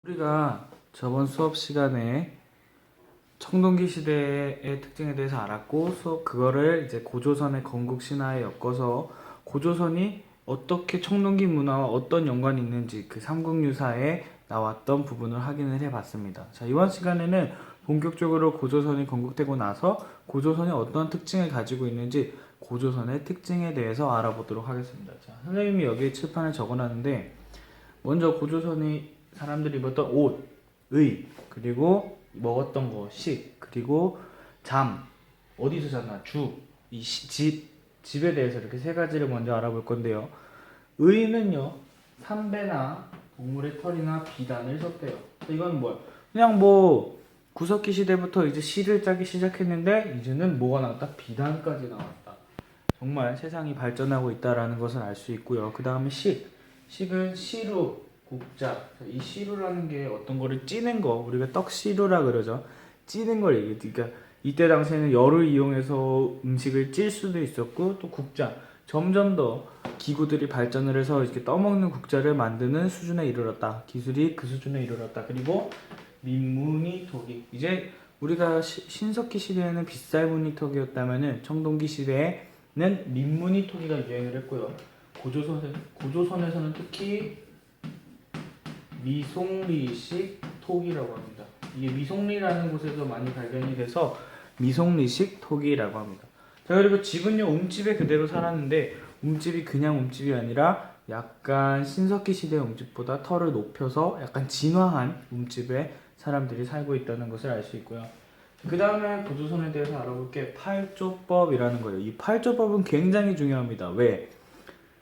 우리가 저번 수업 시간에 청동기 시대의 특징에 대해서 알았고 그거를 이제 고조선의 건국 신화에 엮어서 고조선이 어떻게 청동기 문화와 어떤 연관이 있는지 그 삼국유사에 나왔던 부분을 확인을 해봤습니다. 자, 이번 시간에는 본격적으로 고조선이 건국되고 나서 고조선이 어떤 특징을 가지고 있는지 고조선의 특징에 대해서 알아보도록 하겠습니다. 자, 선생님이 여기 칠판에 적어놨는데 먼저 고조선이 사람들이 입었던 옷, 의, 그리고 먹었던 거, 식, 그리고 잠, 어디서 잤나, 집에 대해서 이렇게 세 가지를 먼저 알아볼 건데요. 의는요, 삼배나 동물의 털이나 비단을 썼대요. 이건 뭐야? 그냥 뭐 구석기 시대부터 이제 시를 짜기 시작했는데 이제는 뭐가 나왔다? 비단까지 나왔다. 정말 세상이 발전하고 있다라는 것을 알 수 있고요. 그 다음에 식은 시루, 국자. 이 시루라는 게 어떤 거를 찌는 거, 우리가 떡시루라 그러죠. 찌는 걸 얘기해. 그러니까 이때 당시에는 열을 이용해서 음식을 찔 수도 있었고, 또 국자. 점점 더 기구들이 발전을 해서 이렇게 떠먹는 국자를 만드는 수준에 이르렀다. 기술이 그 수준에 이르렀다. 그리고 민무늬토기. 이제 우리가 신석기 시대에는 빗살무늬토기였다면은 청동기 시대에는 민무늬토기가 유행을 했고요. 고조선에서는 특히 미송리식 토기라고 합니다. 이게 미송리라는 곳에서 많이 발견이 돼서 미송리식 토기라고 합니다. 자, 그리고 집은요, 움집에 그대로 살았는데 움집이 그냥 움집이 아니라 약간 신석기 시대 움집보다 털을 높여서 약간 진화한 움집에 사람들이 살고 있다는 것을 알 수 있고요. 그 다음에 고조선에 대해서 알아볼 게 팔조법이라는 거예요. 이 팔조법은 굉장히 중요합니다. 왜?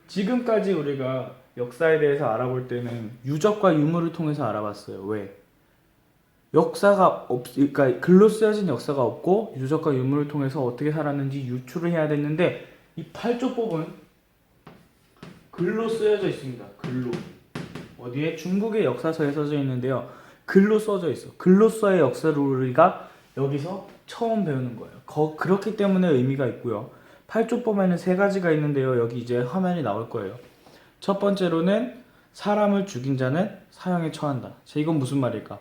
지금까지 우리가 역사에 대해서 알아볼 때는 유적과 유물을 통해서 알아봤어요. 왜? 그러니까 글로 쓰여진 역사가 없고 유적과 유물을 통해서 어떻게 살았는지 유추를 해야 됐는데 이 팔조법은 글로 쓰여져 있습니다. 글로. 어디에? 중국의 역사서에 써져 있는데요. 글로 써져 있어. 글로서의 역사를 우리가 여기서 처음 배우는 거예요. 그렇기 때문에 의미가 있고요. 팔조법에는 세 가지가 있는데요. 여기 이제 화면이 나올 거예요. 첫 번째로는 사람을 죽인 자는 사형에 처한다. 자, 이건 무슨 말일까?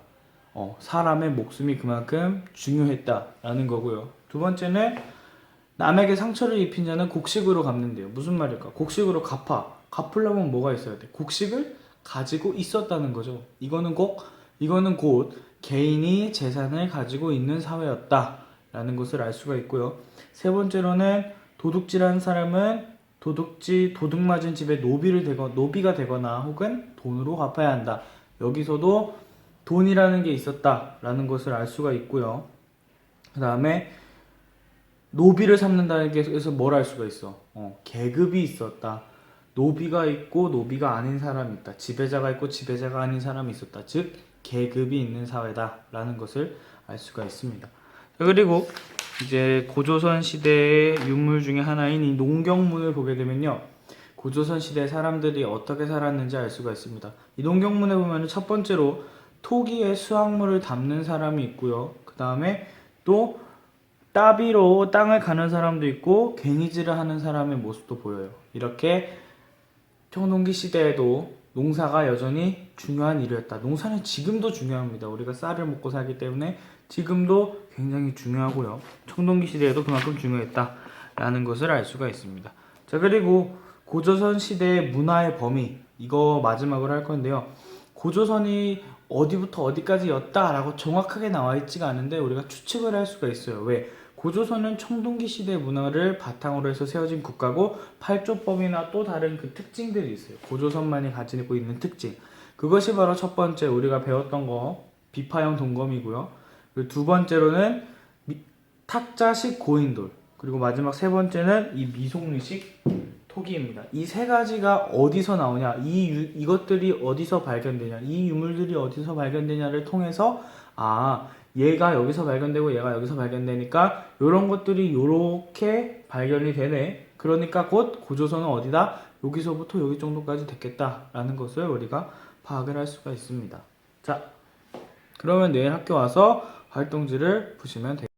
사람의 목숨이 그만큼 중요했다라는 거고요. 두 번째는 남에게 상처를 입힌 자는 곡식으로 갚는데요. 무슨 말일까? 곡식으로 갚으려면 뭐가 있어야 돼? 곡식을 가지고 있었다는 거죠. 이거는 곧 개인이 재산을 가지고 있는 사회였다라는 것을 알 수가 있고요. 세 번째로는 도둑질한 사람은 도둑 맞은 집에 노비가 되거나 혹은 돈으로 갚아야 한다. 여기서도 돈이라는 게 있었다라는 것을 알 수가 있고요. 그 다음에 노비를 삼는다는 게 해서 뭘 알 수가 있어? 계급이 있었다. 노비가 있고 노비가 아닌 사람이 있다. 지배자가 있고 지배자가 아닌 사람이 있었다. 즉 계급이 있는 사회다라는 것을 알 수가 있습니다. 그리고 이제 고조선 시대의 유물 중에 하나인 이 농경문을 보게 되면요, 고조선 시대 사람들이 어떻게 살았는지 알 수가 있습니다. 이 농경문에 보면 첫 번째로 토기에 수확물을 담는 사람이 있고요. 그 다음에 또 따비로 땅을 가는 사람도 있고 괭이질을 하는 사람의 모습도 보여요. 이렇게 청동기 시대에도 농사가 여전히 중요한 일이었다. 농사는 지금도 중요합니다. 우리가 쌀을 먹고 살기 때문에 지금도 굉장히 중요하고요. 청동기 시대에도 그만큼 중요했다라는 것을 알 수가 있습니다. 자, 그리고 고조선 시대의 문화의 범위, 이거 마지막으로 할 건데요. 고조선이 어디부터 어디까지였다라고 정확하게 나와 있지가 않은데 우리가 추측을 할 수가 있어요. 왜? 고조선은 청동기 시대 문화를 바탕으로 해서 세워진 국가고 팔조법이나 또 다른 그 특징들이 있어요. 고조선만이 가지고 있는 특징. 그것이 바로 첫 번째 우리가 배웠던 거 비파형 동검이고요. 그리고 두 번째로는 탁자식 고인돌. 그리고 마지막 세 번째는 이 미송리식 토기입니다. 이 세 가지가 어디서 나오냐, 이것들이 어디서 발견되냐, 이 유물들이 어디서 발견되냐를 통해서 얘가 여기서 발견되고 얘가 여기서 발견되니까 이런 것들이 이렇게 발견이 되네. 그러니까 곧 고조선은 어디다? 여기서부터 여기 정도까지 됐겠다라는 것을 우리가 파악을 할 수가 있습니다. 자, 그러면 내일 학교 와서 활동지를 보시면 됩니다.